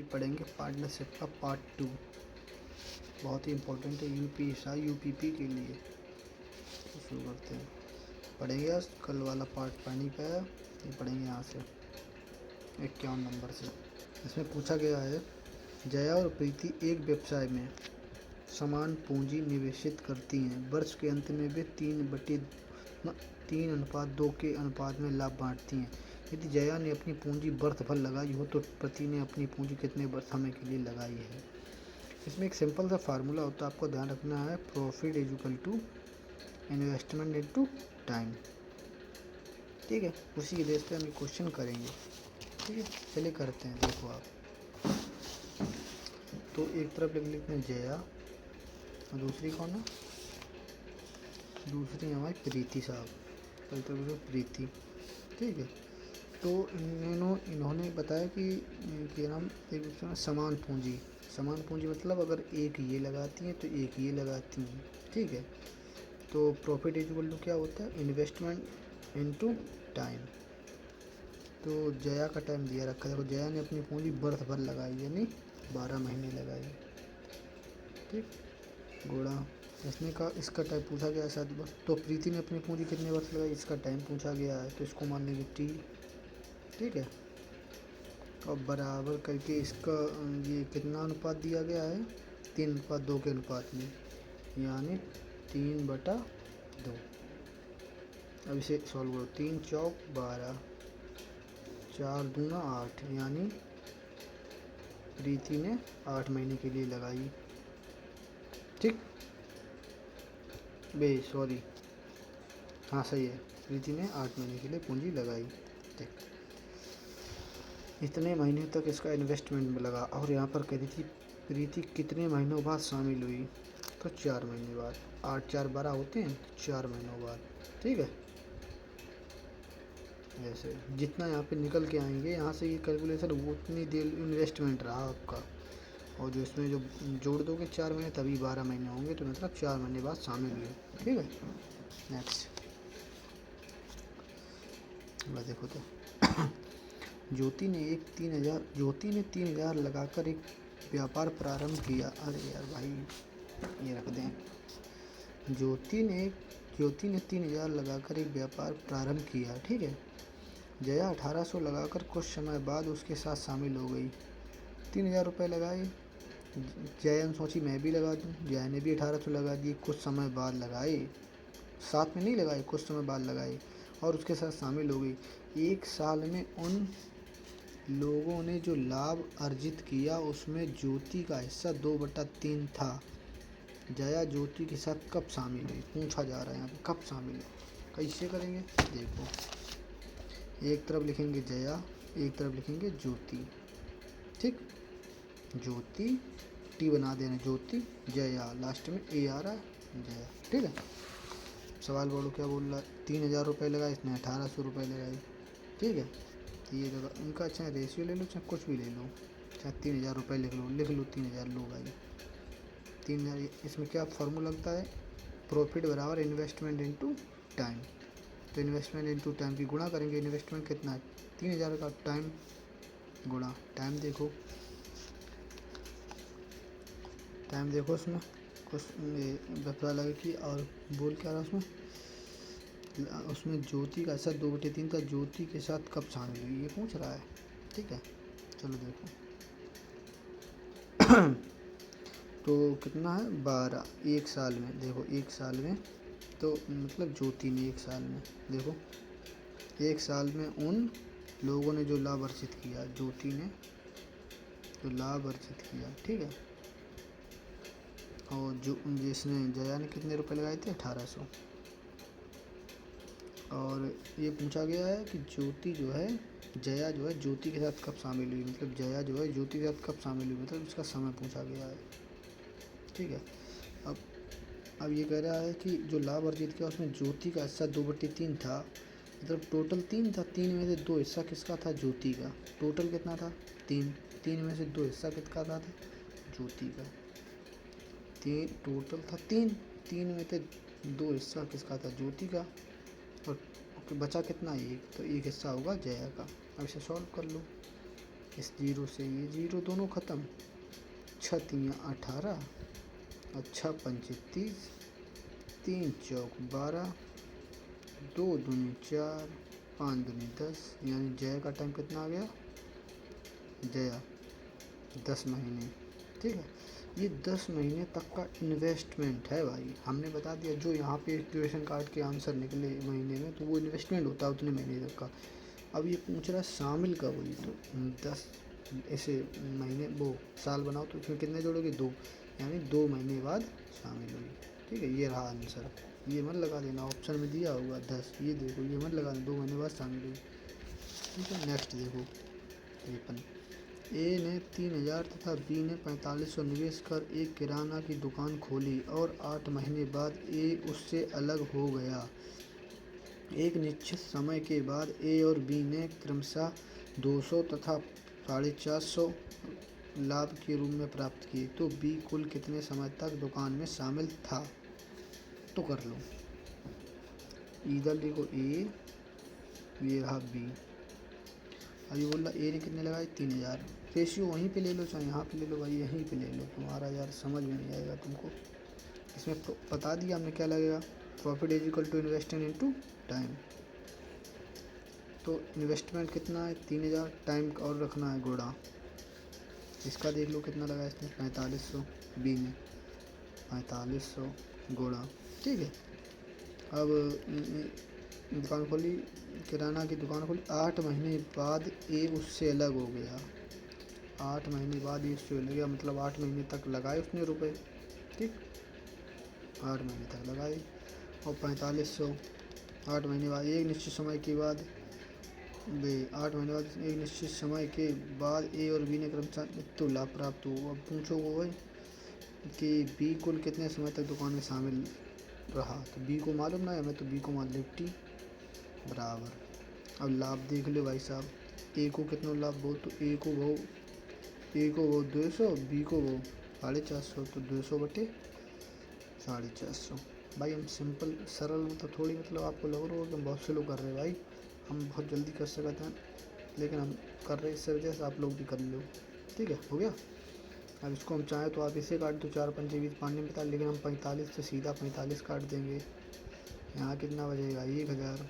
पढ़ेंगे पार्टनरशिप का पार्ट 2, बहुत ही इम्पोर्टेंट है यूपीएसआई यूपीपी के लिए। तो शुरू करते हैं, पढ़ेंगे। आज कल वाला पार्ट पढ़ नहीं पाया, ये पढ़ेंगे यहाँ से 51 नंबर से। इसमें पूछा गया है, जया और प्रीति एक व्यवसाय में समान पूंजी निवेशित करती हैं। वर्ष के अंत में वे 3:2 के अनुपात में लाभ बांटती हैं। यदि जया ने अपनी पूंजी वर्ष भर लगाई हो तो प्रीति ने अपनी पूंजी कितने समय के लिए लगाई है। इसमें एक सिंपल सा फार्मूला होता है, आपको ध्यान रखना है, profit is equal to investment into time. ठीक है, उसी की बेस पे हम क्वेश्चन करेंगे। ठीक है, चलिए करते हैं। देखो आप, तो एक तरफ लिख लेते हैं जया और दूसरी कौन है, दूसरी हमारी प्रीति साहब, पहले तो प्रीति। ठीक है, तो इन्होंने बताया कि नाम एक दूसरे में समान पूंजी मतलब अगर एक ये लगाती हैं तो एक ये लगाती हैं। ठीक है, तो प्रॉफिट इक्वल टू क्या होता है, इन्वेस्टमेंट इनटू टाइम। तो जया का टाइम दिया रखा है, देखो जया ने अपनी पूंजी वर्ष भर लगाई, यानी 12 महीने लगाई। ठीक, गुणा इसने का इसका टाइम पूछा गया है 7 वर्ष। तो प्रीति ने अपनी पूंजी कितने वर्ष लगाई, इसका टाइम पूछा गया है, तो इसको मान लेंगे टी। ठीक है, और बराबर करके इसका ये कितना अनुपात दिया गया है, 3:2 के अनुपात में, यानी 3/2। अब इसे सॉल्व करो, 3 चौक 12, 4 दूना 8, यानी प्रीति ने 8 महीने के लिए लगाई। ठीक, सॉरी, हाँ सही है, प्रीति ने 8 महीने के लिए पूंजी लगाई। ठीक, इतने महीने तक इसका इन्वेस्टमेंट में लगा। और यहाँ पर कह रही थी प्रीति कितने महीनों बाद शामिल हुई, तो 4 महीने बाद। 8 4 12 होते हैं, 4 महीनों बाद। ठीक है, ऐसे जितना यहाँ पे निकल के आएंगे यहाँ से ये कैलकुलेशन, वो उतनी देर इन्वेस्टमेंट रहा आपका। और जो इसमें जो जोड़ दोगे 4 महीने, तभी 12 महीने होंगे, तो मतलब 4 महीने बाद शामिल हुए। ठीक है, नेक्स्ट देखो तो ज्योति ने 3,000 लगाकर एक व्यापार प्रारंभ किया। अरे यार भाई, ये रख दें। ज्योति ने 3,000 लगाकर एक व्यापार प्रारंभ किया। ठीक है, जया 1800 लगाकर कुछ समय बाद उसके साथ शामिल हो गई। 3,000 रुपये लगाए, जया ने सोची मैं भी लगा दूँ। जया ने भी 1800 लगा दिए, कुछ समय बाद लगाए, साथ में नहीं लगाए, कुछ समय बाद लगाए और उसके साथ शामिल हो गई। 1 साल में उन लोगों ने जो लाभ अर्जित किया उसमें ज्योति का हिस्सा 2/3 था। जया ज्योति के साथ कब शामिल हुई, पूछा जा रहा है यहाँ पे, कब शामिल हुई। कैसे करेंगे, देखो, एक तरफ लिखेंगे जया, एक तरफ लिखेंगे ज्योति। ठीक, ज्योति टी बना देना, ज्योति जया, लास्ट में ए आ रहा है, जया। ठीक है, सवाल बोलो क्या बोल रहा है। 3,000 रुपये लगाए, इसने 1800 रुपये लगाए। ठीक है, तो ये जगह इनका चाहे रेशियो ले लो, चाहे कुछ भी ले लो, चाहे 3,000 रुपये लिख लो 3,000 लो भाई। 3,000, इसमें क्या फार्मूला लगता है, प्रॉफिट बराबर इन्वेस्टमेंट इनटू टाइम। तो इन्वेस्टमेंट इनटू टाइम की गुणा करेंगे, इन्वेस्टमेंट कितना है 3,000 का, टाइम गुणा टाइम। देखो टाइम देखो, उसमें कुछ पता लगे कि, और बोल क्या रहा उसमें ज्योति का ऐसा 2/3 था, ज्योति के साथ कब शामिल हुई, ये पूछ रहा है। ठीक है, चलो देखो तो कितना है 12, 1 साल में। देखो 1 साल में, तो मतलब ज्योति ने 1 साल में, देखो 1 साल में उन लोगों ने जो लाभ अर्जित किया, ज्योति ने जो लाभ अर्जित किया। ठीक है, और जो जिसने जया ने कितने रुपए लगाए थे, 1800। और ये पूछा गया है कि ज्योति जो है, जया जो है ज्योति के साथ कब शामिल हुई, मतलब जया जो है ज्योति के साथ कब शामिल हुई, मतलब इसका समय पूछा गया है। ठीक है, अब ये कह रहा है कि जो लाभ अर्जित किया उसमें ज्योति का हिस्सा 2/3 था, मतलब टोटल 3 था, 3 में से 2 हिस्सा किसका था, ज्योति का। टोटल कितना था, 3 में से 2 हिस्सा किसका था, ज्योति का। टोटल था 3 में से 2 हिस्सा किसका था, ज्योति का। और बचा कितना, 1, तो 1 हिस्सा होगा जया का। अब इसे सॉल्व कर लो, इस जीरो से ये जीरो दोनों ख़त्म, 6 तियाँ 18, और 6 पंचे 30, 3 चौक 12, 2 दूनी 4, 5 दूनी 10, यानी जया का टाइम कितना आ गया, जया 10 महीने। ठीक है, ये 10 महीने तक का इन्वेस्टमेंट है भाई। हमने बता दिया जो यहाँ पे ड्यूरेशन कार्ड के आंसर निकले महीने में, तो वो इन्वेस्टमेंट होता है उतने महीने तक का। अब ये पूछ रहा है शामिल कब हुई, तो 10 ऐसे महीने वो साल बनाओ तो उसमें कितने जोड़ोगे, 2, यानी 2 महीने बाद शामिल हुई। ठीक है, ये रहा आंसर। ये मत लगा देना, ऑप्शन में दिया होगा 10, ये देखो ये मत लगा देना, 2 महीने बाद शामिल हुई। ठीक है, नेक्स्ट देखो 53। ए ने 3000 तथा बी ने 4500 निवेश कर एक किराना की दुकान खोली और 8 महीने बाद ए उससे अलग हो गया। एक निश्चित समय के बाद ए और बी ने क्रमशः 200 तथा 450 लाभ के रूप में प्राप्त किए, तो बी कुल कितने समय तक दुकान में शामिल था। तो कर लो, इधर लिखो ए, ये रहा बी। अभी बोल रहा ए ने कितने लगाए, 3000। रेशियो वहीं पे ले लो, चाहे यहाँ पे ले लो भाई, यहीं पे ले लो, तुम्हारा यार समझ में नहीं आएगा तुमको। इसमें बता दिया हमने क्या लगेगा, profit is equal to investment into time. तो इन्वेस्टमेंट कितना है 3000, टाइम और रखना है गुणा। इसका देख लो कितना लगा इसने 4500, बी ने 4500 गुणा। ठीक है, अब दुकान खोली, किराना की दुकान खोली, 8 महीने बाद ए उससे अलग हो गया। 8 महीने बाद ये उससे अलग गया, मतलब 8 महीने तक लगाए उसने रुपए। ठीक, 8 महीने तक लगाए, और 4500 8 महीने बाद, एक निश्चित समय के बाद 8 महीने बाद एक निश्चित समय के बाद ए और बी ने क्रमशः तो लाभ प्राप्त हुआ। अब पूछो वो कि बी कुल कितने समय तक दुकान में शामिल रहा, तो बी को मालूम ना है हमें, तो बी को मान लो टी बराबर। अब लाभ देख लो भाई साहब, ए को कितना लाभ बहु, तो ए को बहु 200, बी को बहु 450, तो 200 बटे 450। भाई हम सिंपल सरल, मतलब थोड़ी, मतलब आपको लग रहा हो कि हम बहुत स्लो कर रहे हैं भाई, हम बहुत जल्दी कर सकते हैं, लेकिन हम कर रहे हैं, इससे वजह से आप लोग भी कर लो। ठीक है, हो गया। अब इसको हम चाहें तो आप इसे काट दो, 4 पंचे 20, 5 में 45, लेकिन हम 45 से सीधा 45 काट देंगे। यहाँ कितना बचेगा 1000,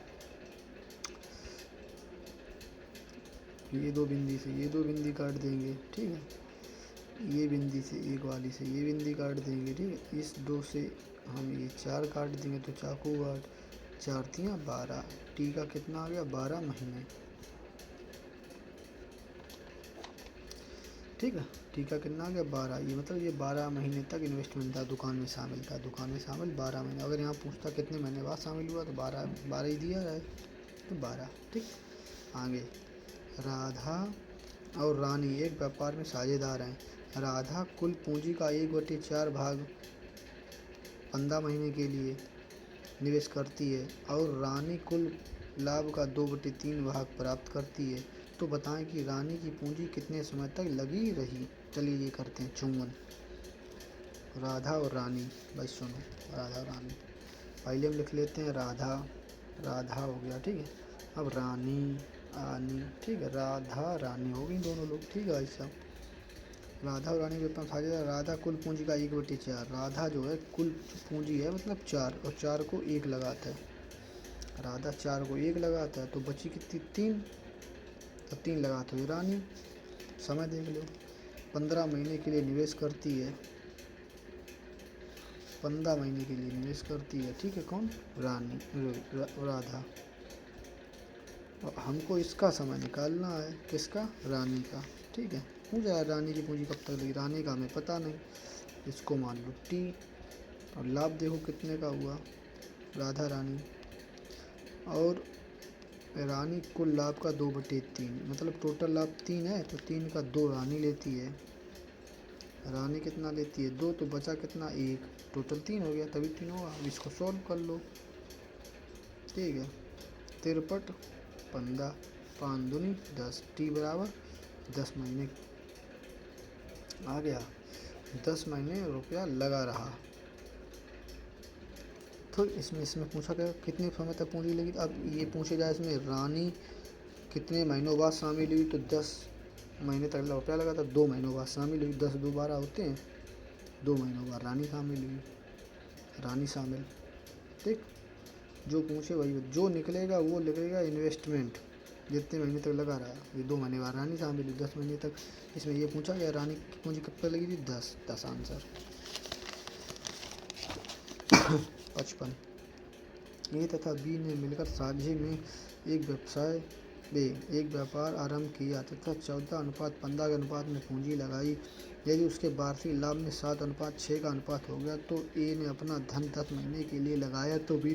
ये 2 बिंदी से ये 2 बिंदी काट देंगे। ठीक है, ये बिंदी से एक वाली से ये बिंदी काट देंगे। ठीक है, इस 2 से हम ये 4 काट देंगे, तो चाकू 8, 4 तियाँ 12, टी का कितना आ गया 12 महीने। ठीक है, टी का कितना आ गया 12, ये मतलब ये 12 महीने तक इन्वेस्टमेंट था, दुकान में शामिल था, दुकान में शामिल 12 महीने। अगर यहाँ पूछता कितने महीने बाद शामिल हुआ, तो 12 ही दिया है, तो 12। ठीक, आगे राधा और रानी एक व्यापार में साझेदार हैं। राधा कुल पूंजी का 1/4 भाग 15 महीने के लिए निवेश करती है और रानी कुल लाभ का 2/3 भाग प्राप्त करती है। तो बताएं कि रानी की पूंजी कितने समय तक लगी रही। चलिए ये करते हैं चुंबन, राधा और रानी। भाई सुनो, राधा और रानी, पहले हम लिख लेते हैं राधा, राधा हो गया। ठीक है, अब रानी, आनी। ठीक है, राधा रानी हो गई दोनों लोग। ठीक है भाई साहब, राधा और रानी के ऊपर साझेदार। राधा कुल पूंजी का 1/4, राधा जो है कुल पूंजी है मतलब 4, और 4 को 1 लगाता है। राधा 4 को 1 लगाता है, तो बची कितनी 3, तो 3 लगाते हुए रानी। समय देख लो, 15 महीने के लिए निवेश करती है, 15 महीने के लिए निवेश करती है। ठीक है, कौन, रानी, राधा। और हमको इसका समय निकालना है, किसका, रानी का। ठीक है, पूछा रानी की पूंजी कब तक लगी, रानी का हमें पता नहीं, इसको मान लो टी। और लाभ देखो कितने का हुआ, राधा रानी, और रानी कुल लाभ का 2/3, मतलब टोटल लाभ 3 है, तो 3 का 2 रानी लेती है। रानी कितना लेती है 2, तो बचा कितना 1, टोटल 3 हो गया, तभी 3 होगा। अब इसको सॉल्व कर लो। ठीक है, 53 15, 5 दूनी 10, टी बराबर 10 महीने आ गया। 10 महीने रुपया लगा रहा। तो इसमें पूछा गया कितने समय तक पूंजी लगी। अब ये पूछे जाए इसमें रानी कितने महीनों बाद शामिल हुई, तो 10 महीने तक रुपया लगा था, 2 महीनों बाद शामिल हुई, 10 दो 12 होते हैं, 2 महीनों बाद रानी शामिल हुई, रानी शामिल। ठीक, जो पूछे वही, जो निकलेगा वो लिखेगा इन्वेस्टमेंट, जितने महीने तक लगा रहा। ये 2 महीने बाद रानी शामिल हुई, 10 महीने तक। इसमें ये पूछा गया रानी की पूंजी कब तक लगी थी, 10 आंसर। 55। ए तथा बी ने मिलकर साझे में एक व्यापार आरंभ किया तथा 14:15 के अनुपात में पूंजी लगाई। यदि उसके वार्षिक लाभ में 7:6 का अनुपात हो गया तो ए ने अपना धन 10 महीने के लिए लगाया, तो बी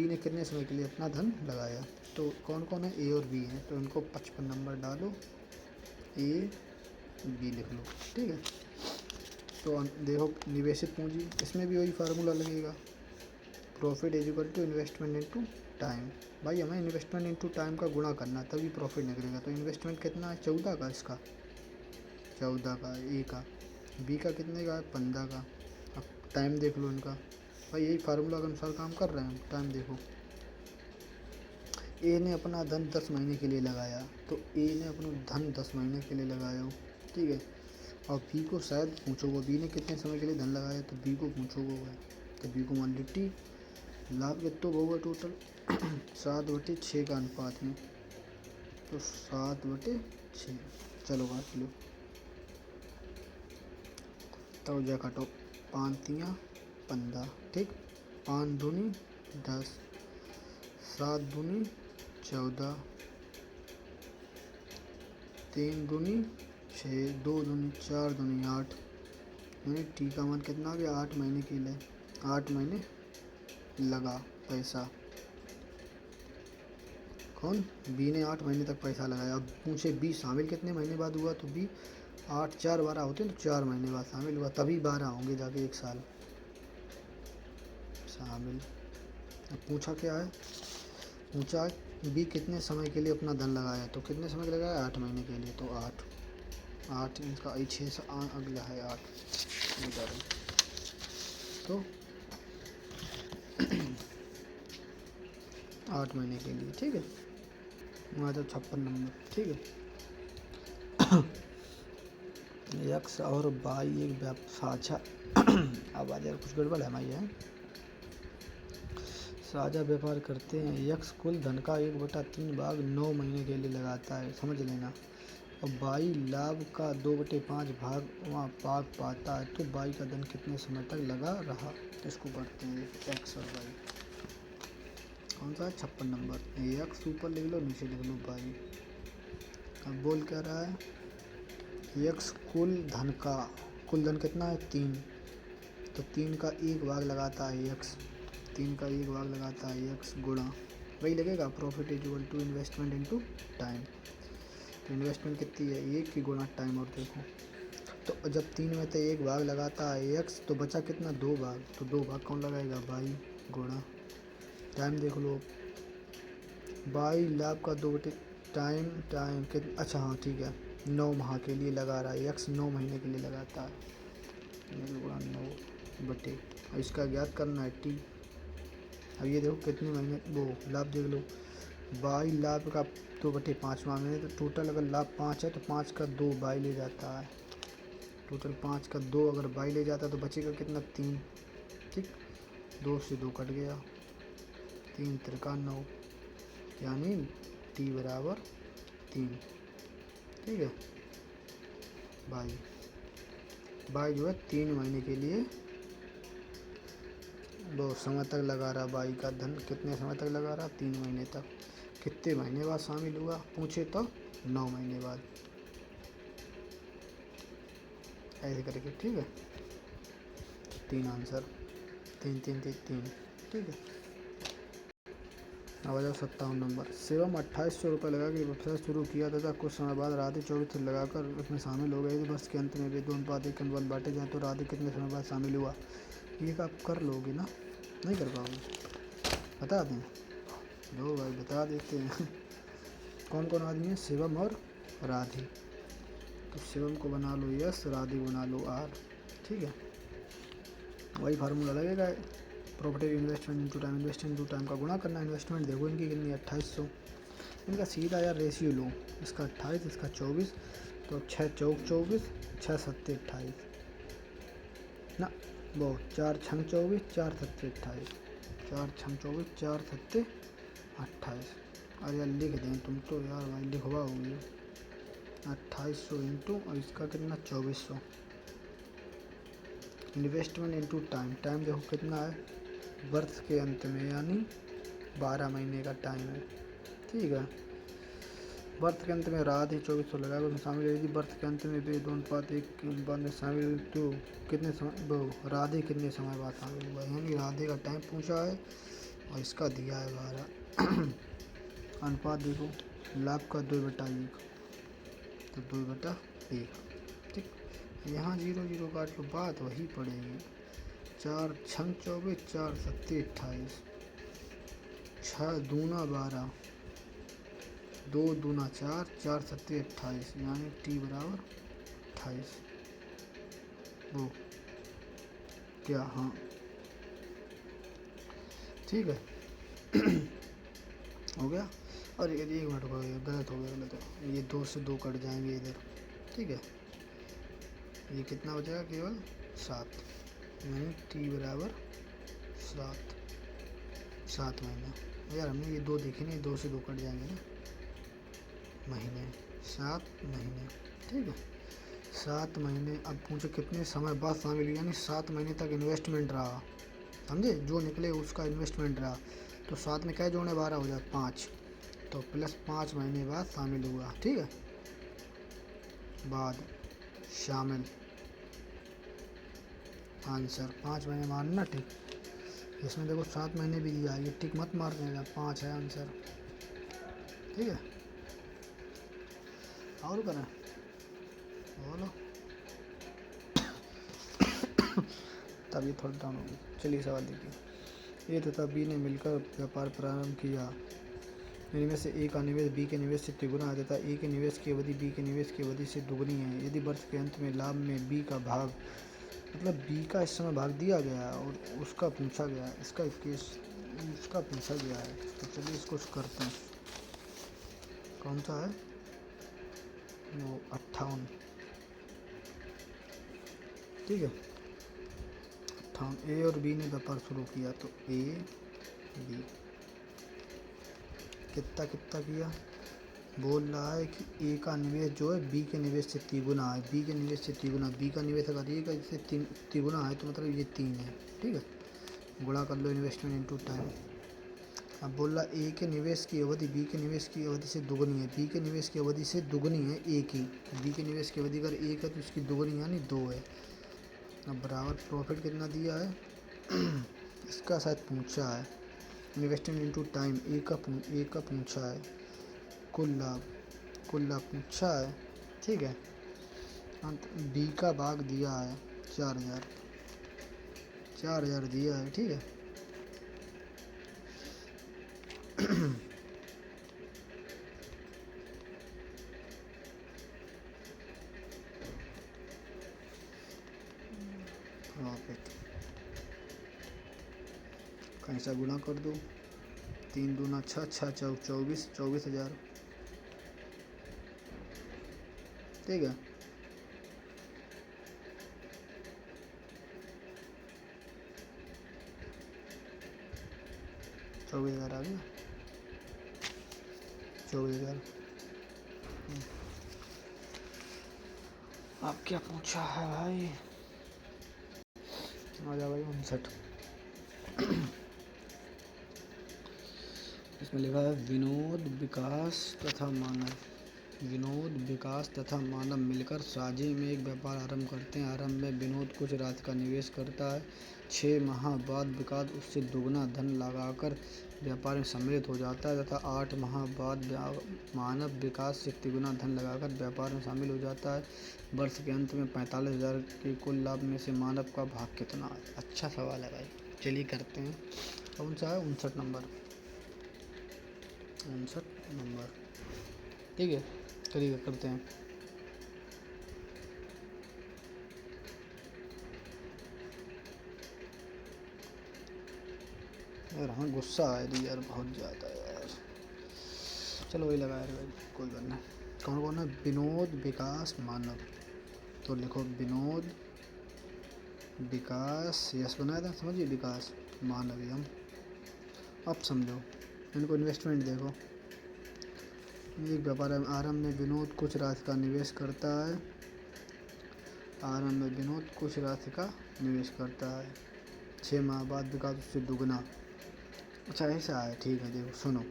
ने कितने समय के लिए अपना धन लगाया। तो कौन कौन है, ए और बी हैं, तो इनको 55 नंबर डालो, ए बी लिख लो। ठीक है, तो देखो निवेशित पूंजी, इसमें भी वही फार्मूला लगेगा, profit is equal to investment into time. भाई हमें इन्वेस्टमेंट इनटू टाइम का गुणा करना तभी प्रॉफिट निकलेगा। तो इन्वेस्टमेंट कितना है, 14 का, इसका 14 का, ए का, बी का कितने का है, 15 का। अब टाइम देख लो इनका, भाई यही फार्मूला के अनुसार काम कर रहे हैं। टाइम देखो, ए ने अपना धन 10 महीने के लिए लगाया, तो ए ने अपना धन 10 महीने के लिए लगाया हो, ठीक है। और बी को शायद पूछोगे बी ने कितने समय के लिए धन लगाया, तो बी को पूछोगे, तो बी को मान ली टी। लाभ कितना होगा टोटल, 7/6 का अनुपात में, तो 7/6। चलो काट लो, तब जा काटो, 5 15, ठीक, 5 दूनी 10, 7 दूनी 14, 3 दूनी 6, 2 दूनी 4, दूनी 8, यानी टी का मान कितना आ गया, 8 महीने के लिए, 8 महीने लगा पैसा। कौन, बी ने 8 महीने तक पैसा लगाया। अब पूछे बी शामिल कितने महीने बाद हुआ, तो बी 8 4 12 होते हैं, तो 4 महीने बाद शामिल हुआ, तभी 12 होंगे जाके 1 साल शामिल। अब पूछा क्या है, पूछा बी कितने समय के लिए अपना धन लगाया, तो कितने समय के लगाया, 8 महीने के लिए, तो 8 इसका 6 से अगला है 8, तो 8 महीने के लिए, ठीक है। वहाँ तो 56 नंबर, ठीक है। एक्स और वाई एक साझा अब आ जाए, कुछ गड़बड़ है हमारी है, साझा व्यापार करते हैं। एक्स कुल धन का 1/3 भाग 9 महीने के लिए लगाता है, समझ लेना। और वाई लाभ का 2/5 भाग वहाँ भाग पाता है, तो वाई का धन कितने समय तक लगा रहा, इसको पढ़ते हैं, एक्स और वाई। कौन सा है, 56 नंबर। एक्स ऊपर लिख लो, नीचे लिख लो वाई। अब बोल क्या रहा है, एक्स कुल धन कितना है, 3, तो 3 का 1 भाग लगाता है एक्स, 3 का 1 भाग लगाता है एक्स, गुणा वही लगेगा, profit is equal to investment into time. तो इन्वेस्टमेंट कितनी है, 1 की गुणा टाइम। और देखो, तो जब 3 में से 1 भाग लगाता है एक्स, तो बचा कितना, 2 भाग, तो 2 भाग कौन लगाएगा, वाई, गुणा टाइम। देख लो, वाई लाभ का 2 टाइम कितना, अच्छा हाँ ठीक है, 9 माह के लिए लगा रहा है एक्स, 9 महीने के लिए लगाता है, 9/, और इसका ज्ञात करना है टी। अब ये देखो कितने महीने, वो लाभ देख लो, वाई लाभ का 2/5 महीने, तो टोटल अगर लाभ 5 है, तो 5 का 2 वाई ले जाता है, टोटल 5 का 2 अगर वाई ले जाता है, तो बचेगा कितना, 3, ठीक, 2 से 2 कट गया, 3 त्रिका 9, यानी टी बराबर 3, ठीक है। बाई जो है 3 महीने के लिए दो समय तक लगा रहा, बाई का धन कितने समय तक लगा रहा, 3 महीने तक। कितने महीने बाद शामिल हुआ पूछे तो 9 महीने बाद, ऐसे करके, ठीक है। 3 आंसर, 3 3 3 3, ठीक है। अब आ जाओ 57 नंबर। शिवम 2800 रुपये लगा के व्यवसाय शुरू किया तथा कुछ समय बाद राधे 2400 लगाकर उसमें शामिल हो गए। वर्ष के अंत में वे 2:1 के अनुपात बांटे जाएँ तो राधे कितने समय बाद शामिल हुआ। ये आप कर लोगे ना, नहीं कर पाओगे, बता दें, लो भाई बता देते हैं। कौन कौन आदमी है, शिवम और राधे, तो शिवम को बना लो यस, राधे को बना लो आर, ठीक है। वही फार्मूला लगेगा, property investment into time, investment into time का गुणा करना, इन्वेस्टमेंट देखो इनकी कितनी 2800, इनका सीधा यार रेशियो लो, इसका 28, इसका 24, तो 6 चौक 24, 6 सत्ते 28 ना, वो 4 छंग 24, 4 सत्ते 28, 4 छंग 24, 4 सत्ते 28। अरे यार लिख दें तुम तो यार भाई, लिखवा होगी 2800 इंटू और इसका कितना 2400। इन्वेस्टमेंट इंटू टाइम, टाइम देखो कितना है वर्ष के अंत में, यानी 12 महीने का टाइम है। ठीक है, वर्ष के अंत में राधे 2400 लगा में शामिल है। यदि वर्ष के अंत में वे दोनों अनुपात 1 के अनुपात में शामिल तो कितने समय वो राधे कितने समय बाद शामिल हुआ, यानी राधे का टाइम पूछा है और इसका दिया है 12। अनुपात देखो, लाभ का 2/1, तो 2/1। ठीक, यहाँ 0 0 काट लो, बात वही पड़ेगी। 4 छंग 24, 4 सत्ते 28, 6 दूना 12, 2 दूना 4, 4 सत्ते 28, यानी टी बराबर 28। वो क्या, हाँ ठीक है। हो गया। और ये 1 मिनट हो गया, गलत हो गया, गलत है। ये 2 से 2 कट जाएंगे इधर। ठीक है, ये कितना बचेगा, केवल 7, यानी टी बराबर 7, 7 महीना। यार हमने ये 2 देखे नहीं, 2 से 2 कट जाएंगे ना, महीने 7 महीने। ठीक है, 7 महीने। अब पूछो कितने समय बाद शामिल, यानी 7 महीने तक इन्वेस्टमेंट रहा, समझे, जो निकले उसका इन्वेस्टमेंट रहा। तो 7 में क्या जोड़े, 12 हो जाए 5, तो प्लस 5 महीने बाद शामिल हुआ। ठीक है, बाद शामिल, आंसर 5 महीने मानना। ठीक, इसमें देखो 7 महीने भी दिया है, ये टिक मत मार देना, 5 है आंसर। ठीक है, और करें, बोलो। तब ये थोड़ा डाउन होगी। चलिए सवाल देखिए। ए तथा बी ने मिलकर व्यापार प्रारंभ किया, इनमें से ए का निवेश बी के निवेश से तिगुना है तथा ए के निवेश की अवधि बी के निवेश की अवधि से दुगनी है। यदि वर्ष के अंत में लाभ में बी का भाग, मतलब बी का इस समय भाग दिया गया है और उसका पूछा गया है, इसका केस उसका पूछा गया है, तो चलिए इसको करते हैं। कौन सा है वो, 58। ठीक है, 58। ए और बी ने व्यापार शुरू किया, तो ए बी कितना कितना किया, बोल रहा है कि ए का निवेश जो है बी के निवेश से तिगुना है, बी के निवेश से तिगुना, बी का निवेश अगर ए का इससे तिगुना है तो मतलब ये 3 है। ठीक है, गुणा कर लो इन्वेस्टमेंट इनटू टाइम। अब बोल रहा ए के निवेश की अवधि बी के निवेश की अवधि से दुगनी है, बी के निवेश की अवधि से दुगनी है ए की, बी के निवेश की अवधि अगर 1 है तो इसकी दुगनी यानी 2 है। अब बराबर प्रॉफिट कितना दिया है, इसका शायद पूछा है, इन्वेस्टमेंट इनटू टाइम ए का पूछा है, कुल लाभ पूछा है। ठीक है, अंत बी का भाग दिया है 4000, 4000 दिया है। ठीक है, प्रॉफिट कहीं से गुणा कर दो, 3 दूना 6, 6 चौक 24, 24,000। ठीक है, 24,000 आ गया, 24,000। अब क्या पूछा है भाई, आ जा भाई 59। इसमें लिखा है विनोद विकास तथा मानव मिलकर साझे में एक व्यापार आरंभ करते हैं। आरंभ में विनोद कुछ राशि का निवेश करता है, 6 माह बाद विकास उससे दुगना धन लगाकर व्यापार में सम्मिलित हो जाता है तथा 8 माह बाद मानव विकास से तिगुना धन लगाकर व्यापार में शामिल हो जाता है। वर्ष के अंत में 45,000 के कुल लाभ में से मानव का भाग कितना है। अच्छा सवाल है भाई, चलिए करते हैं। कौन सा है, 59 नंबर, 59 नंबर। ठीक है, चलिए करते हैं। यार हाँ गुस्सा आ रही यार, बहुत ज़्यादा यार। चलो वही लगाया रे भाई, कोई बात नहीं। कौन कौन है? विनोद, विकास, मानव। तो लिखो विनोद, विकास, यस बनाया था, समझिए, विकास, मानव यम। अब समझो, इनको इन्वेस्टमेंट देखो। एक व्यापार आरंभ में विनोद कुछ राशि का निवेश करता है। आरंभ में विनोद कुछ राशि का निवेश करता है। 6 माह बाद विकास उससे दुगना। अच्छा ऐसा है, ठीक है। देखो सुनो,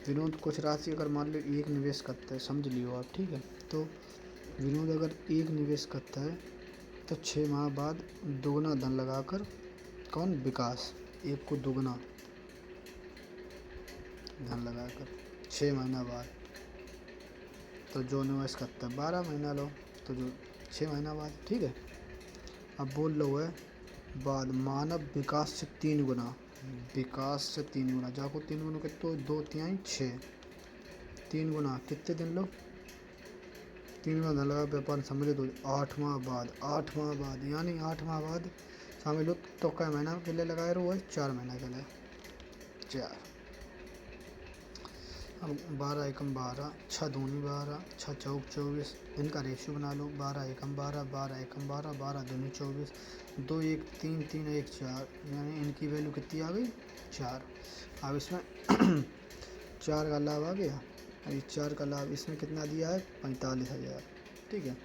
विनोद कुछ राशि अगर मान लो एक निवेश करता है, समझ लियो आप, ठीक है। तो विनोद अगर एक निवेश करता है तो 6 माह बाद दुगना धन लगाकर, कौन? विकास, एक को दुगना धन लगाकर 6 महीना बाद। तो जो निवेश करता है 12 महीना लो, तो जो 6 महीना बाद, ठीक है। अब बोल लो है बाद, मानव विकास से 3 गुना, विकास से 3 गुना, जाको 3 गुना कितने? तो 2 तिहाई 6, 3 गुना कितने दिन लो? 3 गुना धन लगा, व्यापार समझ दो। 8 माह बाद, 8 माह बाद यानी 8 माह बाद समझ लो। तो क्या महीना के लिए लगाए रहो है? 4 महीना के लिए, 4। अब 12 एकम 12, 6 दूनी 12, 6 चौक 24, इनका रेशियो बना लो। 12 एकम 12, 12 एकम 12, 12 दूनी 24, 2 1 3, 3 1 4, यानी इनकी वैल्यू कितनी आ गई? 4। अब इसमें 4 का लाभ आ गया। अभी 4 का लाभ इसमें कितना दिया है? 45,000, ठीक है।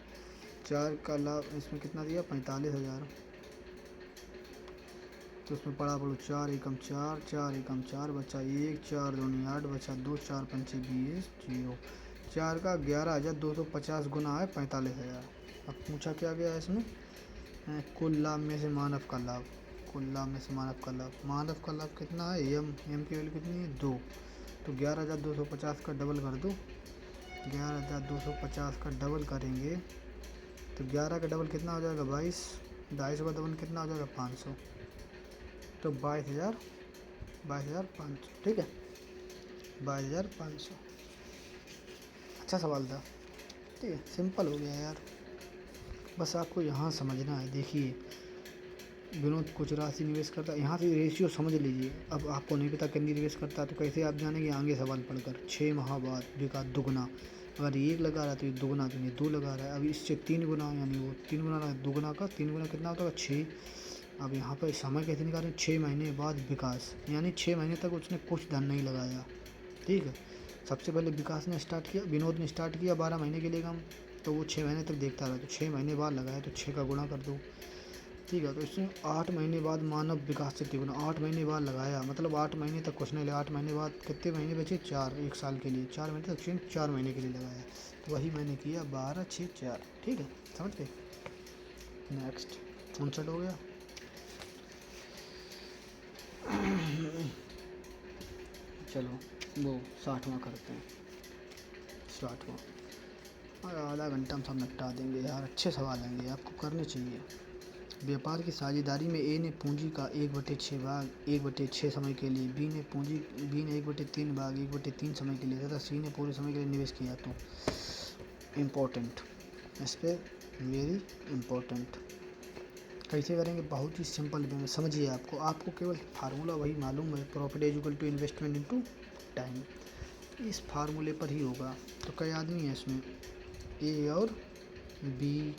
4 का लाभ इसमें कितना दिया? 45,000। तो उसमें पड़ा पड़ो 4 एकम 4, 4 एकम 4, बचा 1, 4 दूनी 8, बचा 2, 4 पंचे 20, 0। 4 का 11,250 गुना है 45,000। अब पूछा क्या गया है इसमें? कुल लाभ में से मानव का लाभ। कुल लाभ में से मानव का लाभ, मानव का लाभ कितना है? एम, एम की वैल्यू कितनी है? 2। तो 11,250 का डबल कर दो। 11,250 का डबल करेंगे तो 11 का डबल कितना हो जाएगा? 22। 250 का डबल कितना हो जाएगा? 500। तो 22,500, ठीक है, 22,500। अच्छा सवाल था, ठीक है, सिंपल हो गया यार। बस आपको यहाँ समझना है। देखिए, विनोद कुछ राशि निवेश करता है, यहाँ से रेशियो समझ लीजिए। अब आपको नहीं पता कितनी निवेश करता है, तो कैसे आप जानेंगे? आगे सवाल पढ़कर। 6 माह बाद विकास दुगना, अगर 1 लगा रहा है तो ये दुगना, तो ये 2 लगा रहा है। अब इससे 3 गुना, यानी वो 3 गुना, दुगना का 3 गुना कितना होता है? 6। अब यहाँ पर समय कैसे निकालें? 6 महीने बाद विकास, यानी 6 महीने तक उसने कुछ धन नहीं लगाया, ठीक है। सबसे पहले विकास ने स्टार्ट किया, विनोद ने स्टार्ट किया 12 महीने के लिए काम, तो वो 6 महीने तक देखता रहा। तो 6 महीने बाद लगाया, तो 6 का गुणा कर दो, ठीक है। तो इसमें 8 महीने बाद मानव विकास से 3 गुना, 8 महीने बाद लगाया, मतलब 8 महीने तक कुछ नहीं लगा। 8 महीने बाद कितने महीने बचे? 4, 1 साल के लिए 4 महीने तक, 4 महीने के लिए लगाया। तो वही मैंने किया, 12 6 4, ठीक है, समझ गए। नेक्स्ट 59 हो गया। चलो वो 60वां करते हैं, 60वां। और आधा घंटा हम सब निपटा देंगे यार, अच्छे सवाल आएंगे, आपको करने चाहिए। व्यापार की साझेदारी में ए ने पूंजी का 1/6 भाग 1/6 समय के लिए, बी ने 1/3 भाग 1/3 समय के लिए तथा सी ने पूरे समय के लिए निवेश किया। तो इम्पोर्टेंट, इस पर वेरी इम्पोर्टेंट। कैसे करेंगे? बहुत ही सिंपल वे में, समझिए। आपको केवल फार्मूला वही मालूम है, profit is equal to investment into time. इस फार्मूले पर ही होगा। तो कई आदमी हैं इसमें? ए और बी,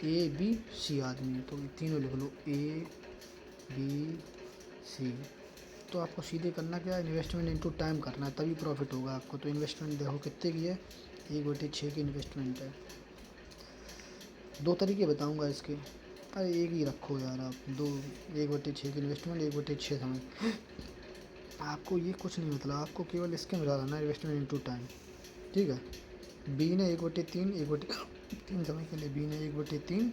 ए बी सी आदमी है, तो तीनों लिख लो, ए बी सी। तो आपको सीधे करना क्या है? इन्वेस्टमेंट इनटू टाइम करना है, तभी प्रॉफिट होगा आपको। तो इन्वेस्टमेंट देखो कितने की है? 1/6 की इन्वेस्टमेंट है। 2 तरीके बताऊंगा इसके, अरे एक ही रखो यार आप, 1/6 की इन्वेस्टमेंट, 1/6 समय। आपको ये कुछ नहीं मतलब, आपको केवल इसके में डालना है इन्वेस्टमेंट इनटू टाइम, ठीक है। बी ने 1/3, 1/3 समय के लिए, बी ने 1/3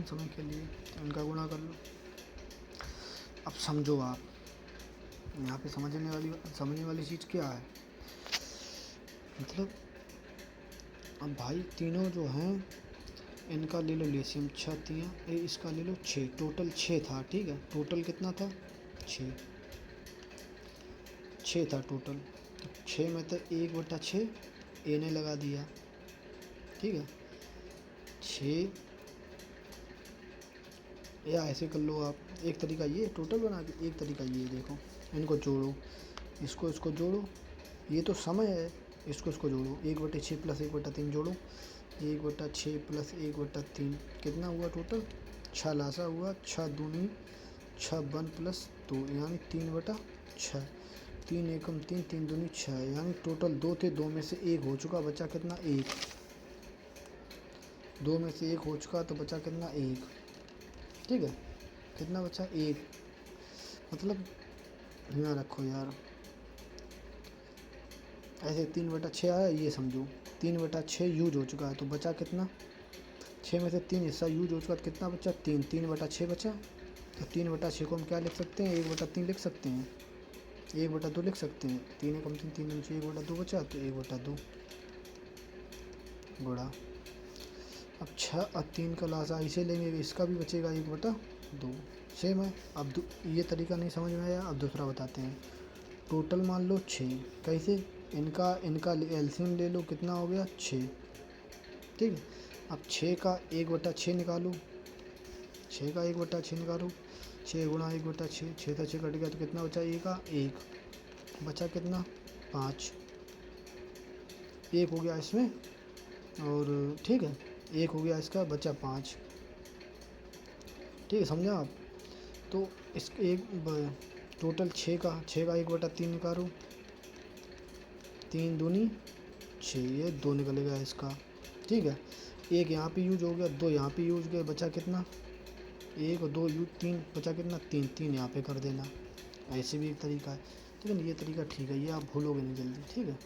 समय के लिए, तो इनका गुणा कर लो। अब समझो आप, यहाँ पे समझने वाली चीज़ क्या है? मतलब अब भाई तीनों जो हैं इनका ले लो लेशियम, 6 तियाँ, इसका ले लो 6, टोटल 6 था, ठीक है। टोटल कितना था? 6 था टोटल। 6 में तो 1/6 ए ने लगा दिया, ठीक है। 6, या ऐसे कर लो आप, एक तरीका ये टोटल बना के, एक तरीका ये देखो, इनको जोड़ो, इसको इसको जोड़ो, ये तो समय है, इसको इसको जोड़ो, 1/6 प्लस 1/3 जोड़ो, 1/6 प्लस 1/3 कितना हुआ टोटल, 6 लासा हुआ, 6 दूनी 6 1 प्लस 2 यानी 3/6, 3 एकम 3, 3 दूनी 6 यानी टोटल 2 थे, 2 में से 1 हो चुका, बचा कितना 1, 2 में से 1 हो चुका तो बचा कितना 1, ठीक है, कितना बचा 1, मतलब यहाँ रखो यार, ऐसे 3/6 आया, ये समझो 3/6 यूज हो चुका है तो बचा कितना, 6 में से 3 हिस्सा यूज हो चुका तो कितना बचा 3, 3/6 बचा, तो 3/6 को हम क्या लिख सकते हैं, 1/3 लिख सकते हैं, 1/2 लिख सकते हैं, 3 एकम 3, 3 दूनी 1/2 बचा तो 1/2 गुणा, अब 6 और 3 का लासा इसे लेंगे, इसका भी बचेगा 1/2, सेम है। अब ये तरीका नहीं समझ में आया, अब दूसरा बताते हैं। टोटल मान लो 6, कैसे, इनका एलसीएम ले लो, कितना हो गया 6, ठीक है। अब 6 का 1/6 निकालो, 6 का 1/6 निकालो, 6 गुणा 1/6, 6 से 6 कट गया तो कितना बचा, 1 बचा कितना 5, 1 हो गया इसमें, और ठीक है 1 हो गया इसका, बचा 5, ठीक है, समझा आप। तो इस टोटल 6 का 1/3 निकालो, 3 दूनी 6, ये 2 निकलेगा इसका, ठीक है, 1 यहाँ पे यूज हो गया, 2 यहाँ पे यूज गया, बचा कितना 1 और 2 यूज 3, बचा कितना 3, 3 यहाँ पे कर देना, ऐसे भी एक तरीका है, ठीक है, ये तरीका ठीक है, ये आप भूलोगे नहीं जल्दी, ठीक है।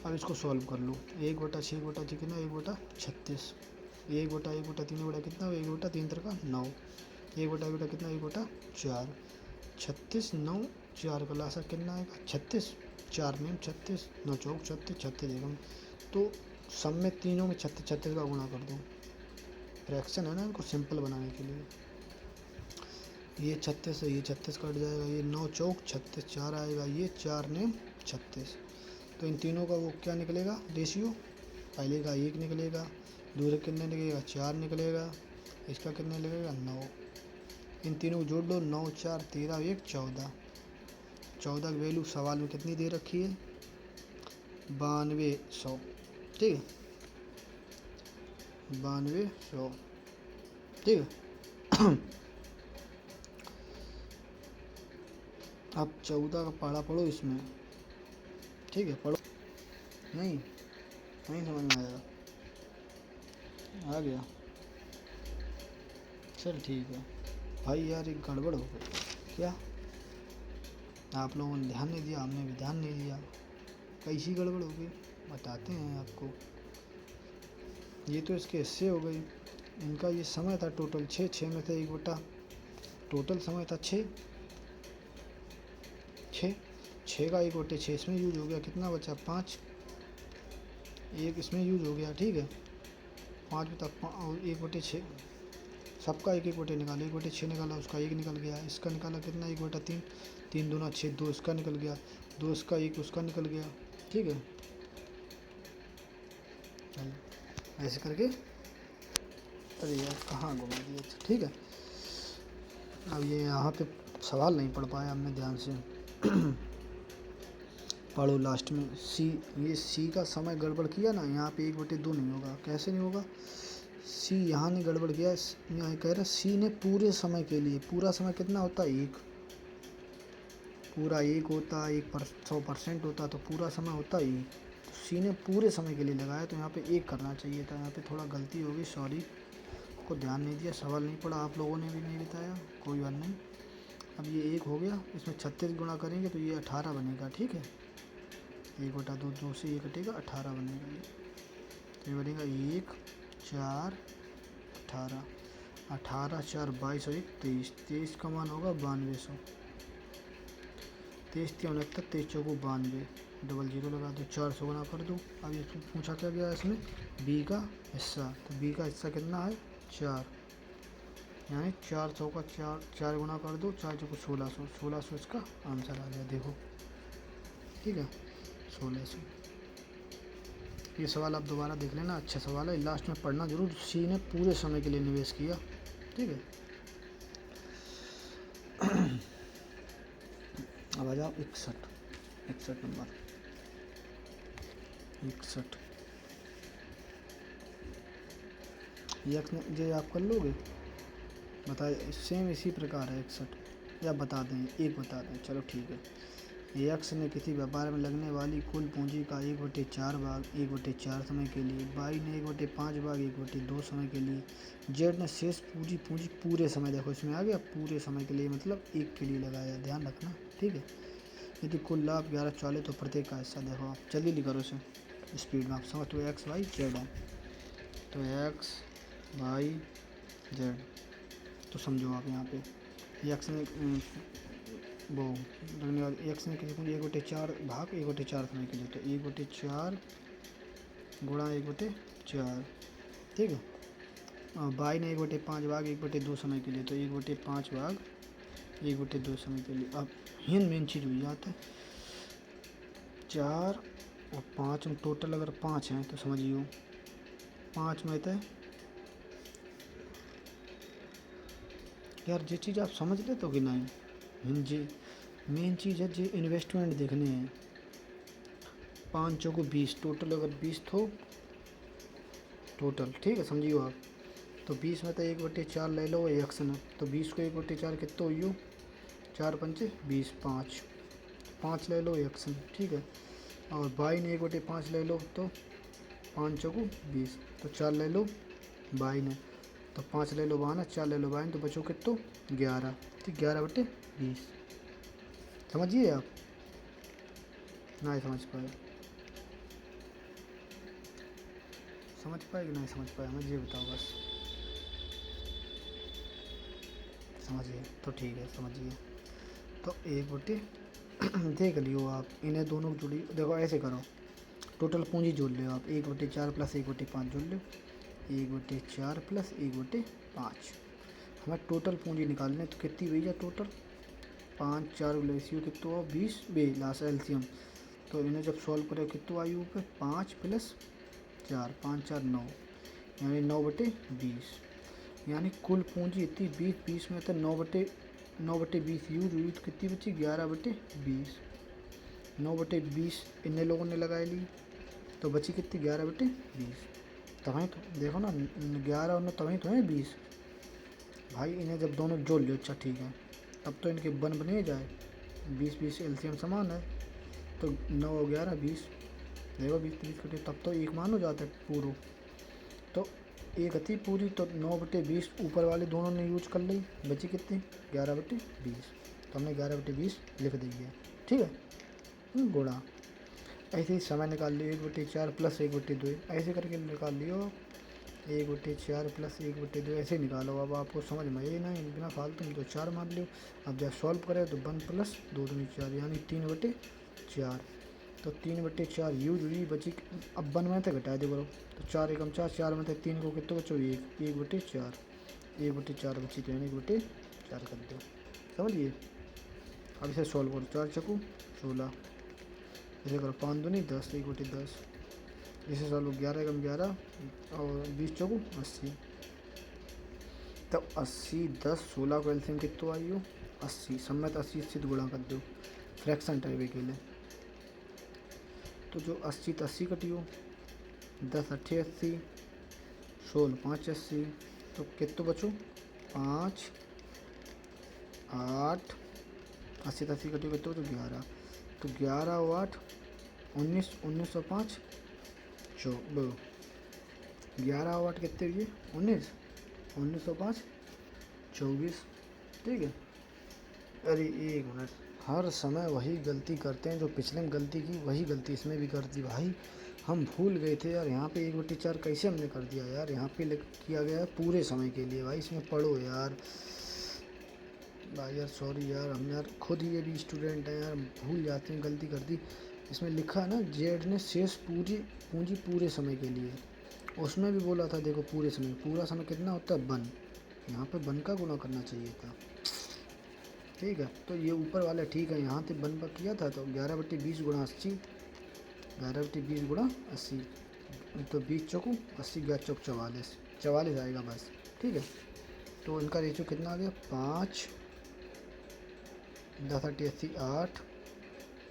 अब इसको सॉल्व कर लो, 1/6 1/6 कितना 1/36, 1/1/3 कितना 1/3 का 9, 1/1 कितना 1/4, 36 9 4 का लासा कितना आएगा 36, 4 में 36, 9 चौक 36, 36 एकम, तो सब में तीनों में 36 36 का गुणा कर दो, फ्रैक्शन है ना, इनको सिंपल बनाने के लिए, ये 36 है, ये 36 कट जाएगा, ये 9 चौक 36, 4 आएगा, ये 4 ने 36, तो इन तीनों का वो क्या निकलेगा रेशियो, पहले का 1 निकलेगा, दूसरे कितने निकलेगा 4 निकलेगा, इसका कितने लगेगा 9, इन तीनों को जोड़ लो, 9 4 13 1 14, 14 की वैल्यू सवाल में कितनी दे रखी है 9200, ठीक है 9200, ठीक है। अब 14 का पढ़ा पढ़ो इसमें, ठीक है, पढ़ो, नहीं समझ में आएगा, आ गया, चल ठीक है भाई, यार एक गड़बड़ हो गई, क्या आप लोगों ने ध्यान नहीं दिया, हमने भी ध्यान नहीं दिया, कैसी गड़बड़ हो गई बताते हैं आपको। ये तो इसके हिस्से हो गई, इनका ये समय था टोटल 6 में से 1/, टोटल समय था 6 का 1/6 इसमें यूज हो गया, कितना बचा 5, 1 इसमें यूज हो गया, ठीक है, 5 बता और 1/6, सबका 1/1 निकाला, 1/6 निकाला, उसका 1 निकल गया, इसका निकाला कितना 1/3, 3 दूना 6, 2 इसका निकल गया, 2 इसका 1 उसका निकल गया, ठीक है, चलो ऐसे करके, अरे यार कहाँ घुमा दिया, ठीक है। अब ये यहाँ पे सवाल नहीं पढ़ पाया हमने ध्यान से, पढ़ो लास्ट में, ये सी का समय गड़बड़ किया ना, यहाँ पे 1/2 नहीं होगा, कैसे नहीं होगा, सी यहाँ ने गड़बड़ किया, यहाँ कह रहा सी ने पूरे समय के लिए, पूरा समय कितना होता है 1, पूरा 1 होता, 100% होता तो पूरा समय होता 1, तो सी ने पूरे समय के लिए लगाया, तो यहाँ पे 1 करना चाहिए था, यहाँ पे थोड़ा गलती होगी, सॉरी, को ध्यान नहीं दिया, सवाल नहीं पढ़ा, आप लोगों ने भी नहीं बताया, कोई बात नहीं। अब ये 1 हो गया, इसमें 36 गुणा करेंगे तो ये 18 बनेगा, ठीक है, 1/2 2 से 1 कटेगा, 18 बनेगा, ये बनेगा 1 4 18, 18 4 22 और 1 23, 23 का मान होगा 9200, 23 3 69, 23 चौको 92, डबल 0 लगा दो, 400 गुणा कर दो। अब ये पूछा क्या गया इसमें, बी का हिस्सा, तो बी का हिस्सा कितना है 4, यानी 400 का 4 गुणा कर दो, 4 चौको 1600, 1600 इसका आंसर आ गया, देखो, ठीक है 1600। ये सवाल आप दोबारा देख लेना, अच्छा सवाल है, लास्ट में पढ़ना जरूर, सी ने पूरे समय के लिए निवेश किया, ठीक है। अब बजाओ 61, 61 नंबर 61। यक्स ने ये आप कर लोगे? बताए सेम इसी प्रकार है 61, या बता दें, एक बता दें, चलो ठीक है। यक्स ने किसी व्यापार में लगने वाली कुल पूंजी का 1/4 भाग 1/4 समय के लिए, वाई ने 1/5 भाग 1/2 समय के लिए, जेड ने शेष पूंजी पूंजी पूरे समय, देखो इसमें आ गया पूरे समय के लिए, मतलब एक के लिए लगाया, ध्यान रखना, ठीक है। यदि कुल लाभ 1140 तो प्रत्येक का हिस्सा, देखो आप जल्दी करो इसे स्पीड में, आप समझ, तो एक्स वाई जेड है, तो एक्स वाई जेड, तो समझो आप यहाँ पे एक्स ने वो लगने वाले एक्स ने किसी पूंजी 1/4 भाग 1/4 समय के लिए, तो 1/4 गुणा 1/4, ठीक है। और बाई ने 1/5 भाग 1/2 समय के लिए, तो 1/5 भाग 1/2 समय के लिए। अब हिंद मेन चीज़ हुई जाता है 4 और 5 में टोटल अगर 5 हैं तो समझियो 5 में तो यार ये चीज़ आप समझ लेते हो कि नहीं। हिंद जी मेन चीज़ है जी, इन्वेस्टमेंट देखने हैं। 5 चौको 20, टोटल अगर 20 तो टोटल, ठीक है, समझियो आप। तो 20 में तो 1/4 ले लो एक्स ने, तो 20 को 1/4 कितना हुई हो, 4 पंचे 20, 5 ले लो एक्स ने, ठीक है। और बाई ने 1/5 ले लो, तो 5 चौको 20, तो 4 ले लो बाई ने, तो 5 ले लो बाना, 4 ले लो बाई ने, तो बचो कितो 11, ठीक, 11/20। समझिए आप, नहीं समझ पाए, समझ पाए कि नहीं समझ पाए, मुझे बताओ बस, समझिए तो ठीक है, समझिए। तो 1/, देख लियो आप, इन्हें दोनों जुड़ी, देखो ऐसे करो, टोटल पूंजी जोड़ लो आप, 1/4 प्लस 1/5 जोड़ लो, 1/4 प्लस 1/5, हमें टोटल पूंजी निकालने, तो कितनी भैया टोटल 5 4 रेशियो कितना हो 20 बे लास्ट एलसीएम, तो इन्हें जब सॉल्व करें कितना आई ऊपर 5 प्लस 4, 5 4 9, यानी 9/20, यानी कुल पूंजी इतनी 20 में तो 9/20 यूज हुई, तो कितनी बची 11/20, 9/20 इन लोगों ने लगाई ली, तो बची कितनी 11/20, तभी तो देखो ना 11 और 9 तभी तो है 20 भाई। इन्हें जब दोनों जोड़ लो, अच्छा ठीक है, तब तो इनके बने जाए, 20 एलसीएम समान है, तो 9 और 11 20, देखो 20 कटे, तब तो एक मान हो जाता है पूरा, तो एक थी पूरी, तो 9/20 ऊपर वाले दोनों ने यूज कर ली, बची कितनी 11/20, तो हमने 11/20 लिख दी है, ठीक है। गुणा, ऐसे ही समय निकाल लियो 1/4 प्लस 1/2, ऐसे करके निकाल लियो 1/4 प्लस 1/2, ऐसे निकालो। अब आपको समझ में ये नहीं, बिना फालतू में तो 4 मान लियो। अब जब सॉल्व करें तो 1 प्लस 2 दूनी 4, यानी 3/4, तो 3/4 यूज हुई, बची अब 1 में तो घटा दे करो, तो 4 एकम 4, 4 में तो 3 को कितने बचो 1, 1/4, 1/4 बची, तो यानी 1/4 कर दो, समझिए। अब इसे सॉल्व करो, 4 चकू 16, इसे करो 5 दूनी 10, 1/10, इसे सॉल्व 11 एकम 11 और 20 चौको 80, तो 80 10 16 को एलसीएम कितना आई हो 80, सम्मत 80 से गुणा कर दो फ्रैक्शन टाइप के लिए, तो जो 80 तो 80 कटियो, 10 8 80, 16 5 80, तो कितना बचो 5 8, 80 तो 80 कटियो कितना, तो 11, तो 11 और 8 19, 19 और 5 11 और 8 कितने हुए 19, 19 और 5 24, ठीक है। अरे एक मिनट, हर समय वही गलती करते हैं जो पिछले में गलती की, वही गलती इसमें भी कर दी भाई, हम भूल गए थे यार, यहाँ पे 1/4 कैसे हमने कर दिया यार, यहाँ पे किया गया है पूरे समय के लिए भाई, इसमें पढ़ो यार भाई, यार सॉरी यार, हम यार खुद ही ये भी स्टूडेंट हैं यार, भूल जाते हैं, गलती कर दी। इसमें लिखा है ना जेड ने शेष पूंजी पूरे समय के लिए, उसमें भी बोला था देखो पूरे समय, पूरा समय कितना होता है 1, यहाँ पे 1 का गुणा करना चाहिए था, ठीक है। तो ये ऊपर वाला ठीक है, यहाँ से 1 पर किया था, तो 11/20 गुणा 80, 11/20 गुणा 80, तो 20 चौको 80, 11 चौक 44, 44 आएगा बस, ठीक है। तो इनका रेशियो कितना आ गया 5, 10 8 80 8,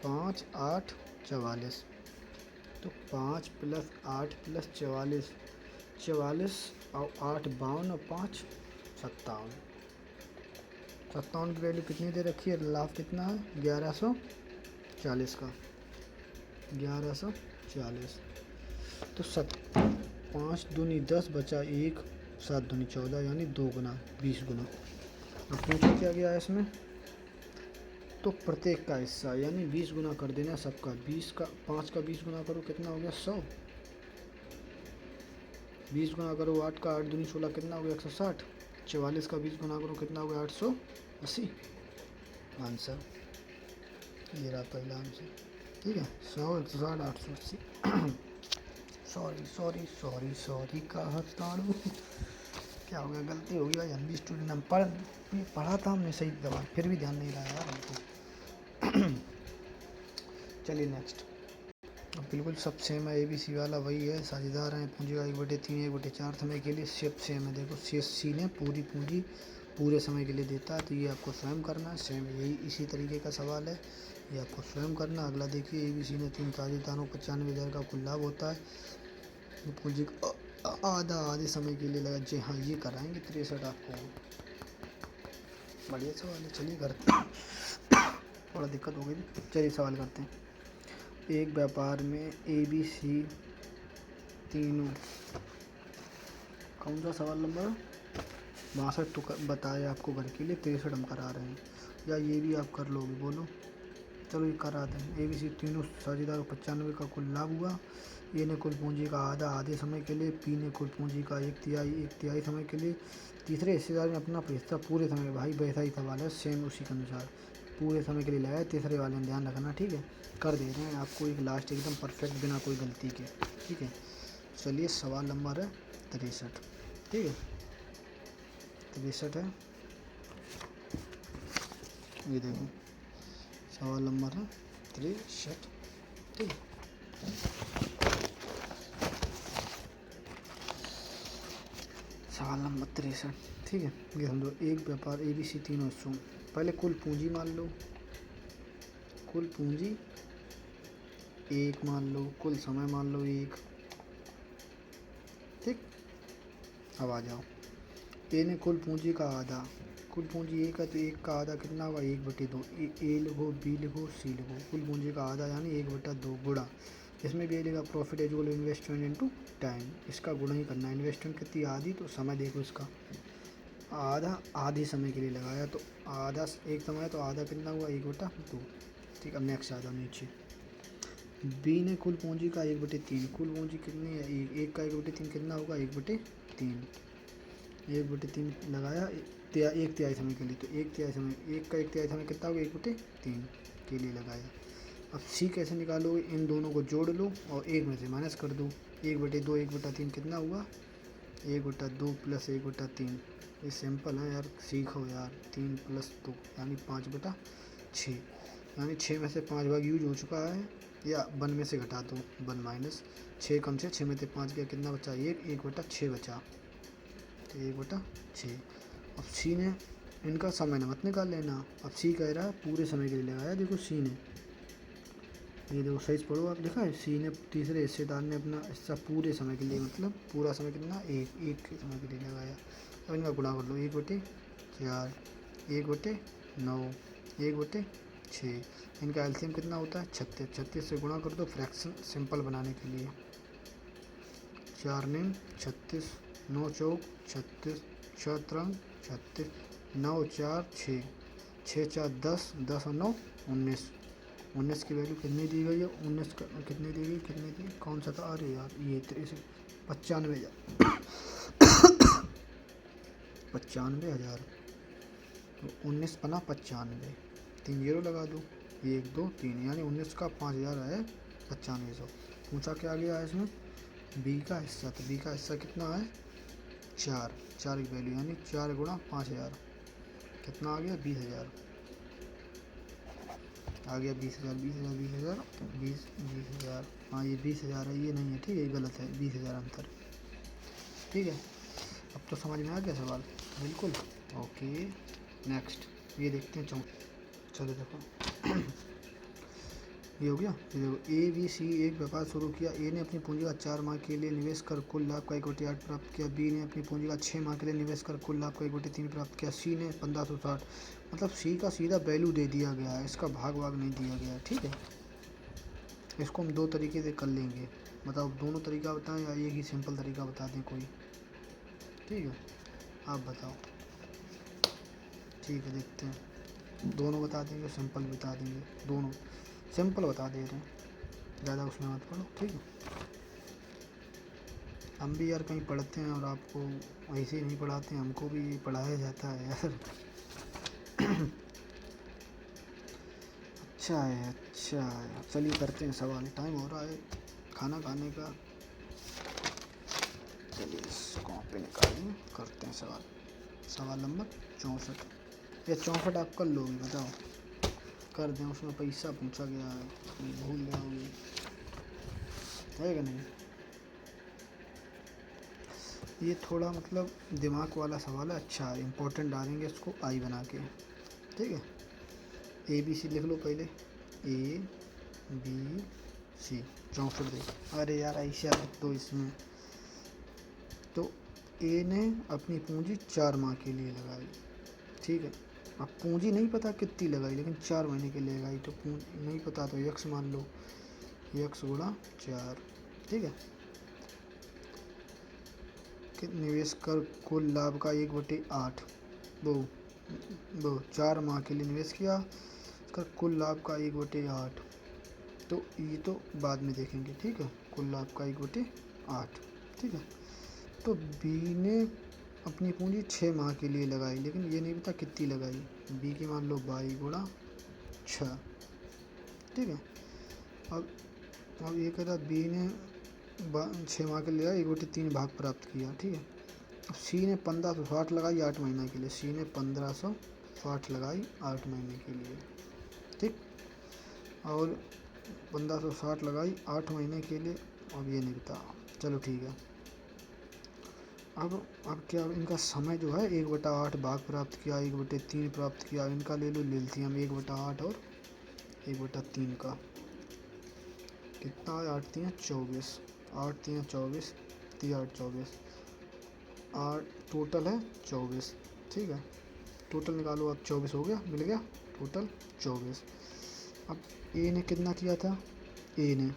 5 8 44। तो 5 प्लस 8 प्लस 44, 44 और 8 52 और 5 57। 57 की वैल्यू कितनी दे रखी है? लाभ कितना है? 1140 का, 1140। तो 5 दूनी 10 बचा 1, 7 दूनी 14 यानी 2 गुना 20 गुना। अब पूछा क्या गया है इसमें? तो प्रत्येक का हिस्सा यानी 20 गुना कर देना सबका। 20 का 5 का 20 गुना करो कितना हो गया? 100। 20 गुना करो 8 का, 8 दूनी 16 कितना हो गया? 160। 44 का 20 गुना करो कितना हो गया? 880। आंसर ये रहा पहला आंसर। ठीक है, 100 160 880। सॉरी सॉरी सॉरी सॉरी कहा ताड़ू। क्या हो गया? गलती हो गई भाई, हम भी स्टूडेंट, हम पढ़ा था हमने सही दबा, फिर भी ध्यान नहीं रहा यार हमको। चलिए नेक्स्ट। अब बिल्कुल सब सेम है, ABC वाला वही है। साझेदार हैं पूंजी का 1/3 1/4 समय के लिए सब सेम है। देखो सी ने पूरी पूंजी पूरे समय के लिए देता है, तो ये आपको स्वयं करना है। सेम यही इसी तरीके का सवाल है, ये आपको स्वयं करना। अगला देखिए, ABC ने 3 साझेदारों को 95,000 का कुल लाभ होता है। पूंजी आधा आधे समय के लिए लगा। जी हाँ, ये कराएंगे 63 आपको। बढ़िया सवाल है, चलिए करते हैं। थोड़ा दिक्कत हो गई थी, चलिए सवाल करते हैं। एक व्यापार में ABC तीनों, कौन सा सवाल नंबर? 62 तो बताए आपको घर के लिए, 63 हम करा रहे हैं। या ये भी आप कर लोगे? बोलो। चलो ये करा दें। ABC तीनों साझेदारों को 95 का कुल लाभ हुआ। ए ने कुल पूंजी का आधा आधे समय के लिए, पी ने कुल पूंजी का 1/3 समय के लिए, तीसरे हिस्सेदार ने अपना हिस्सा पूरे समय। भाई वैसा ही सवाल है, सेम उसी के अनुसार पूरे समय के लिए लगाया। तीसरे वाले में ध्यान रखना, ठीक है। कर दे रहे हैं आपको एक लास्ट एकदम परफेक्ट बिना कोई गलती के, ठीक है। चलिए सवाल नंबर है 63, ठीक है। 63 है, ये देखो सवाल नंबर है 63, ठीक है। सवाल नंबर 63, ठीक है। ये समझो, एक व्यापार ABC तीनों हिस्सों। पहले कुल पूंजी मान लो, कुल पूंजी 1 मान लो, कुल समय मान लो 1, ठीक। अब आ जाओ, ए ने कुल पूंजी का आधा, कुल पूंजी 1 है तो 1 का आधा कितना होगा? 1/2। ए लिखो, बी लिखो, सी लिखो। कुल पूंजी का आधा यानी 1/2 गुणा, इसमें भी लिखा profit as well investment into time. इसका गुणा ही करना है। इन्वेस्टमेंट कितनी? आधी, तो समय देखो इसका आधा आधे समय के लिए लगाया, तो आधा एक समय है तो आधा कितना हुआ? 1/2, ठीक। अब नेक्स्ट आ जाओ नीचे। बी ने कुल पूंजी का 1/3, कुल पूंजी कितनी है? 1 का 1/3 कितना होगा? 1/3, 1/3 लगाया 1/3 समय के लिए, तो 1/3 समय, 1 का 1/3 समय कितना होगा? 1/3 के लिए लगाया। अब सी कैसे निकालोगे? इन दोनों को जोड़ लो और 1 में से माइनस कर दो। 1/2 1/3 कितना हुआ? 1/2 प्लस 1/3। ये सिंपल है यार, सीखो यार। 3 + 2 यानी 5/6, यानी 6 में से 5 भाग यूज हो चुका है, या 1 में से घटा दो, 1 माइनस 6 कम से 6 में से 5 गया, कितना बचा? 1/6 बचा, तो 1/6। अब सी ने इनका समय मत निकाल लेना। अब सी कह रहा है पूरे समय के लिए लगाया। देखो सी ने, ये देखो सही पढ़ो आप, देखा है सी ने तीसरे हिस्सेदार ने अपना हिस्सा पूरे समय के लिए, मतलब पूरा समय कितना? एक के समय के लिए लगाया। अब इनका गुणा कर लो, 1/4, 1/9, 1/6। इनका एलसीएम कितना होता है? 36। 36 से गुणा कर दो फ्रैक्शन सिंपल बनाने के लिए। 4 9 36, 9 चौक 36, 6 3 36, 9 4 6, 6 4 10, 10 और 9 19। 19 की वैल्यू कितनी दी गई है? 19 कितनी दी गई? कितनी दी? कौन सा था? अरे यार ये 95,000। 95,000, तो 19 बना 95, 3 0 लगा दो, 1 2 3, यानी 19 का 5,000 है 9500। पूछा क्या गया है इसमें? बी का हिस्सा, तो बी का हिस्सा कितना है? 4 की वैल्यू यानी 4 × 5,000 कितना आ गया? 20,000 आ गया। 20,000 20,000 20,000 20,000। हाँ ये 20,000 है, ये नहीं है, ठीक है, ये गलत है। 20,000 अंतर, ठीक है। अब तो समझ में आ गया सवाल, बिल्कुल ओके। नेक्स्ट ये देखते हैं चलो देखो। ये हो गया। ये देखो ए बी सी एक व्यापार शुरू किया। ए ने अपनी पूंजी का 4 माह के लिए निवेश कर कुल लाभ का 1/8 प्राप्त किया। बी ने अपनी पूंजी का 6 माह के लिए निवेश कर कुल लाभ का 1/3 प्राप्त किया। सी ने 1560। मतलब सी का सीधा वैल्यू दे दिया गया है, इसका भाग नहीं दिया गया है। ठीक है, इसको हम दो तरीके से कर लेंगे। बताओ दोनों तरीका बताएं या एक ही सिंपल तरीका बता दें कोई? ठीक है, आप बताओ। ठीक है, देखते हैं, दोनों बता देंगे, सिंपल बता देंगे। दोनों सिंपल बता दे रहे हैं, ज़्यादा उसमें मत पढ़ो। ठीक है, हम भी यार कहीं पढ़ते हैं और आपको ऐसे ही नहीं पढ़ाते हैं, हमको भी पढ़ाया जाता है यार। अच्छा है, अच्छा है, चलिए करते हैं सवाल। टाइम हो रहा है खाना खाने का। चलिए कॉपी निकालिए, करते हैं सवाल। सवाल नंबर 64 या 64 आप कर लोगे? बताओ, कर दें। उसमें पैसा पूछा गया है, भूल जाओगे, है कि नहीं? ये थोड़ा मतलब दिमाग वाला सवाल है, अच्छा है, इम्पोर्टेंट डालेंगे इसको आई बना के। ठीक है, ए बी सी लिख लो पहले, ए बी सी 64 दे। अरे यार ऐसा लिख दो इसमें। तो ए ने अपनी पूंजी 4 माह के लिए लगाई। ठीक है, अब पूंजी नहीं पता कितनी लगाई, लेकिन 4 महीने के लिए लगाई। तो पूंजी नहीं पता तो यक्स मान लो, यक्स गुणा 4। ठीक है, कि निवेश कर कुल लाभ का 1/8। वो 4 माह के लिए निवेश किया, कर कुल लाभ का 1/8। तो ये तो बाद में देखेंगे। ठीक है, कुल लाभ का 1/8। ठीक है, तो बी ने अपनी पूंजी 6 माह के लिए लगाई, लेकिन ये नहीं पता कितनी लगाई। बी की मान लो 22 गुणा 6। ठीक है, अब ये कह रहा बी ने 6 माह के लिए 1/3 भाग प्राप्त किया। ठीक है, अब सी ने 1560 लगाई 8 महीने के लिए। सी ने 1560 लगाई 8 महीने के लिए। ठीक, और 1560 लगाई 8 महीने के लिए। अब ये नहीं पता, चलो ठीक है। अब क्या, इनका समय जो है 1/8 भाग प्राप्त किया, 1/3 प्राप्त किया। इनका ले लो एलसीएम 1/8 और 1/3 का कितना है? 8 3 24, 8 3 24, 3 8 24, 8 टोटल है 24। ठीक है, टोटल निकालो। अब 24 हो गया, मिल गया टोटल 24। अब ए ने कितना किया था? ए ने,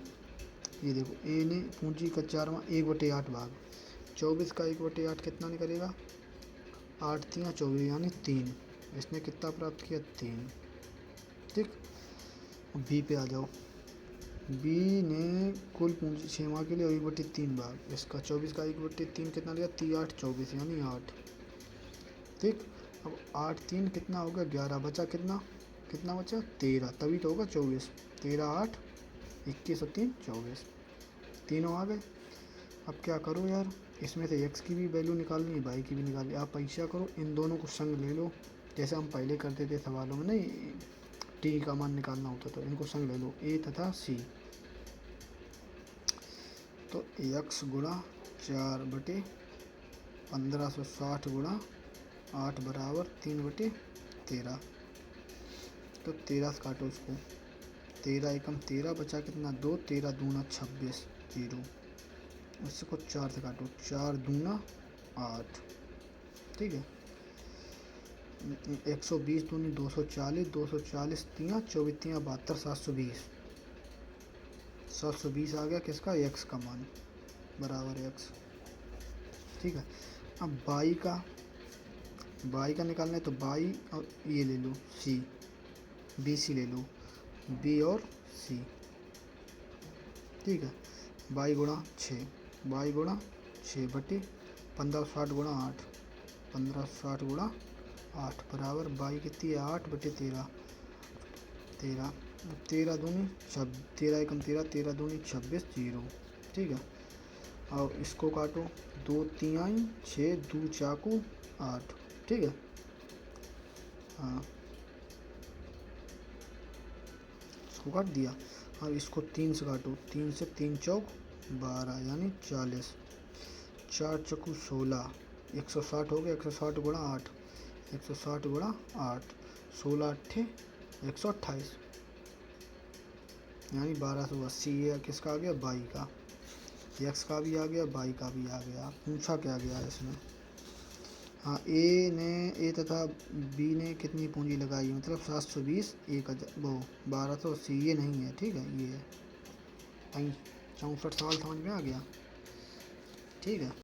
ये देखो, ए ने पूंजी का 4 माह 1/8 भाग 24 का 1/8 कितना निकलेगा? 8 3 24 यानी 3। इसने कितना प्राप्त किया? 3। ठीक, बी पे आ जाओ। बी ने कुल पूंजी 6 माह के लिए 1/3 भाग इसका 24 का 1/3 कितना लिया? 3 8 24 यानी 8। ठीक, अब 8 3 कितना होगा? 11। बचा कितना? कितना बचा? 13, तभी तो होगा 24। 13 8 21 और 3 24, तीनों आ गए। अब क्या करो यार, इसमें से एक्स की भी वैल्यू निकालनी है, वाई की भी निकालनी है। आप ऐसा करो, इन दोनों को संग ले लो, जैसे हम पहले करते थे सवालों में, नहीं टी का मान निकालना होता तो इनको संग ले लो, ए तथा सी। तो एक्स गुणा 4/1560 गुणा 8 बराबर 3/13। तो 13 से काटो इसको, 13 एकम 13, बचा कितना? 2, 13 दूना 26, 0। इसको 4 से काटो, 4 दूना 8। ठीक है, 120 दूनी 240, 240 तियाँ 24 तियाँ 72, 720। 720 आ गया किसका? एक्स का मान बराबर एक्स। ठीक है, अब बाई का निकालना है, तो बाई और ये ले लो सी, बी सी ले लो, बी और सी। ठीक है, बाई गुणा 6, बाई गुणा 6/1560 गुणा 8, 1560 गुणा 8 बराबर बाई कितनी है? 8/13, 13, 13 दूनी 13 एकम 13, 13 दूनी 26, 0। ठीक है, और इसको काटो, 2 तिहाई 6, 2 चाकू 8। ठीक है, हाँ इसको काट दिया। अब इसको 3 से काटो, 3 से 3 चौक 12 यानी 40, 4 चक्कू 16, 160 हो गया। 160 गुणा 8, 160 गुणा 8, 16 8 128। यानी 1280। ये किसका आ गया? बाई का। एक्स का भी आ गया, बाई का भी आ गया। पूछा क्या गया है इसमें? हाँ, ए तथा बी ने कितनी पूंजी लगाई, मतलब 720, 1000, वो 1280। ये नहीं है, ठीक है, ये है 64 सवाल समझ में आ गया, ठीक है।